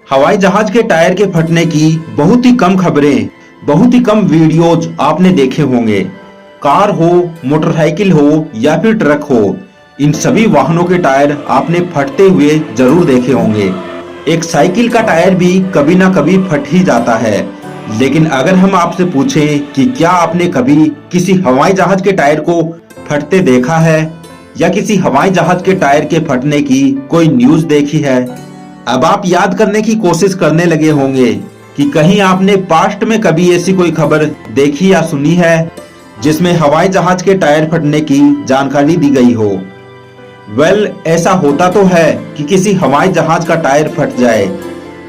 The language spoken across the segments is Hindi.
हवाई जहाज के टायर के फटने की बहुत ही कम खबरें, बहुत ही कम वीडियोज आपने देखे होंगे। कार हो, मोटरसाइकिल हो या फिर ट्रक हो, इन सभी वाहनों के टायर आपने फटते हुए जरूर देखे होंगे। एक साइकिल का टायर भी कभी ना कभी फट ही जाता है। लेकिन अगर हम आपसे पूछें कि क्या आपने कभी किसी हवाई जहाज के टायर को फटते देखा है या किसी हवाई जहाज के टायर के फटने की कोई न्यूज देखी है, अब आप याद करने की कोशिश करने लगे होंगे कि कहीं आपने पास्ट में कभी ऐसी कोई खबर देखी या सुनी है जिसमें हवाई जहाज के टायर फटने की जानकारी दी गई हो। ऐसा होता तो है कि किसी हवाई जहाज का टायर फट जाए,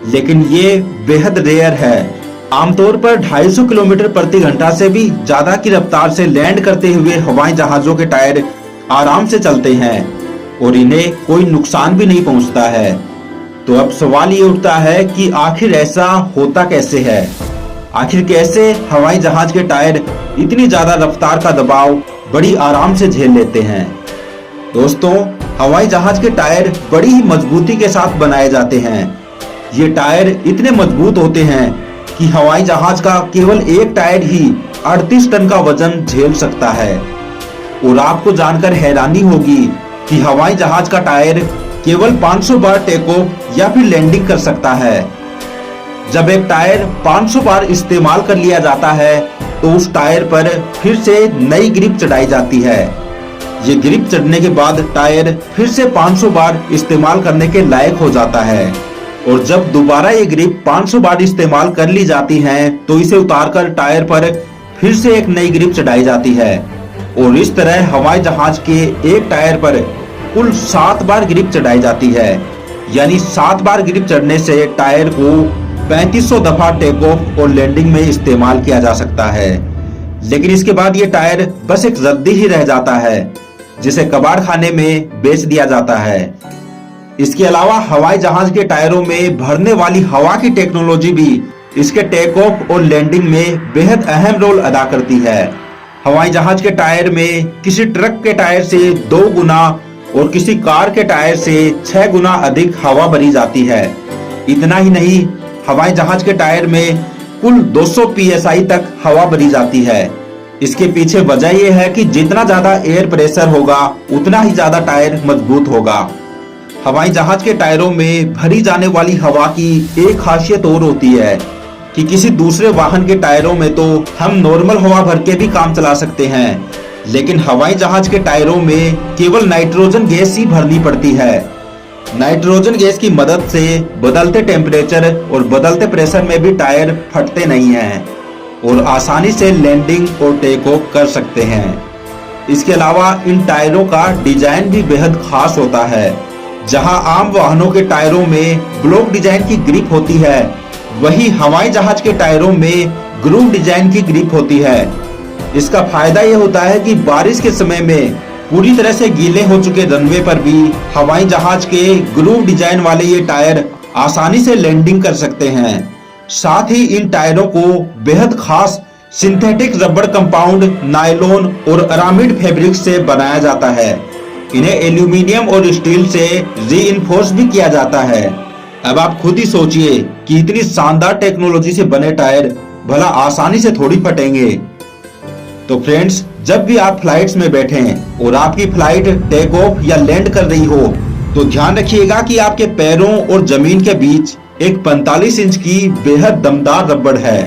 लेकिन ये बेहद रेयर है। आमतौर पर 250 किलोमीटर प्रति घंटा से भी ज्यादा की रफ्तार से लैंड करते हुए हवाई जहाजों के टायर आराम से चलते हैं और इन्हें कोई नुकसान भी नहीं पहुंचता है। तो अब सवाल ये उठता है कि आखिर ऐसा होता कैसे है? आखिर कैसे हवाई जहाज के टायर इतनी ज्यादा रफ्तार का दबाव बड़ी आराम से झेल लेते हैं? दोस्तों, हवाई जहाज के टायर बड़ी ही मजबूती के साथ बनाए जाते हैं। ये टायर इतने मजबूत होते हैं कि हवाई जहाज का केवल एक टायर ही 38 टन का वजन झेल सकता है। और आपको जानकर हैरानी होगी कि हवाई जहाज का टायर केवल 500 बार टेक ऑफ या फिर लैंडिंग कर सकता है। जब एक टायर 500 बार इस्तेमाल कर लिया जाता है तो उस टायर पर फिर से नई ग्रिप चढ़ाई जाती है। ये ग्रिप चढ़ने के बाद टायर फिर से 500 बार इस्तेमाल करने के लायक हो जाता है। और जब दोबारा ये ग्रिप 500 बार इस्तेमाल कर ली जाती है तो इसे उतारकर टायर पर फिर से एक नई ग्रिप चढ़ाई जाती है। और इस तरह हवाई जहाज के एक टायर पर कुल 7 बार ग्रिप चढ़ाई जाती है। यानी 7 बार ग्रिप चढ़ने से टायर को 3500 दफा टेक ऑफ और लैंडिंग में इस्तेमाल किया जा सकता है। लेकिन इसके बाद ये टायर बस एक रद्दी ही रह जाता है जिसे कबाड़ खाने में बेच दिया जाता है। इसके अलावा हवाई जहाज के टायरों में भरने वाली हवा की टेक्नोलॉजी भी इसके टेक ऑफ और लैंडिंग में बेहद अहम रोल अदा करती है। हवाई जहाज के टायर में किसी ट्रक के टायर से 2 गुना और किसी कार के टायर से 6 गुना अधिक हवा भरी जाती है। इतना ही नहीं, हवाई जहाज के टायर में कुल 200 psi तक हवा भरी जाती है। इसके पीछे वजह यह है कि जितना ज्यादा एयर प्रेशर होगा उतना ही ज्यादा टायर मजबूत होगा। हवाई जहाज के टायरों में भरी जाने वाली हवा की एक खासियत और होती है कि किसी दूसरे वाहन के टायरों में तो हम नॉर्मल हवा भर के भी काम चला सकते हैं, लेकिन हवाई जहाज के टायरों में केवल नाइट्रोजन गैस ही भरनी पड़ती है। नाइट्रोजन गैस की मदद से बदलते टेम्परेचर और बदलते प्रेशर में भी टायर फटते नहीं हैं और आसानी से लैंडिंग और टेक ऑफ कर सकते हैं। इसके अलावा इन टायरों का डिजाइन भी बेहद खास होता है। जहां आम वाहनों के टायरों में ब्लॉक डिजाइन की ग्रिप होती है, वही हवाई जहाज के टायरों में ग्रूव डिजाइन की ग्रिप होती है। इसका फायदा यह होता है कि बारिश के समय में पूरी तरह से गीले हो चुके रनवे पर भी हवाई जहाज के ग्रूव डिजाइन वाले ये टायर आसानी से लैंडिंग कर सकते हैं। साथ ही इन टायरों को बेहद खास सिंथेटिक रबड़ कंपाउंड, नायलॉन और अरामिड फैब्रिक से बनाया जाता है। इन्हें एल्यूमिनियम और स्टील से रीइंफोर्स भी किया जाता है। अब आप खुद ही सोचिए कि इतनी शानदार टेक्नोलॉजी से बने टायर भला आसानी से थोड़ी फटेंगे। तो फ्रेंड्स, जब भी आप फ्लाइट्स में बैठें और आपकी फ्लाइट टेक ऑफ या लैंड कर रही हो तो ध्यान रखिएगा कि आपके पैरों और जमीन के बीच एक 45 इंच की बेहद दमदार रबड़ है।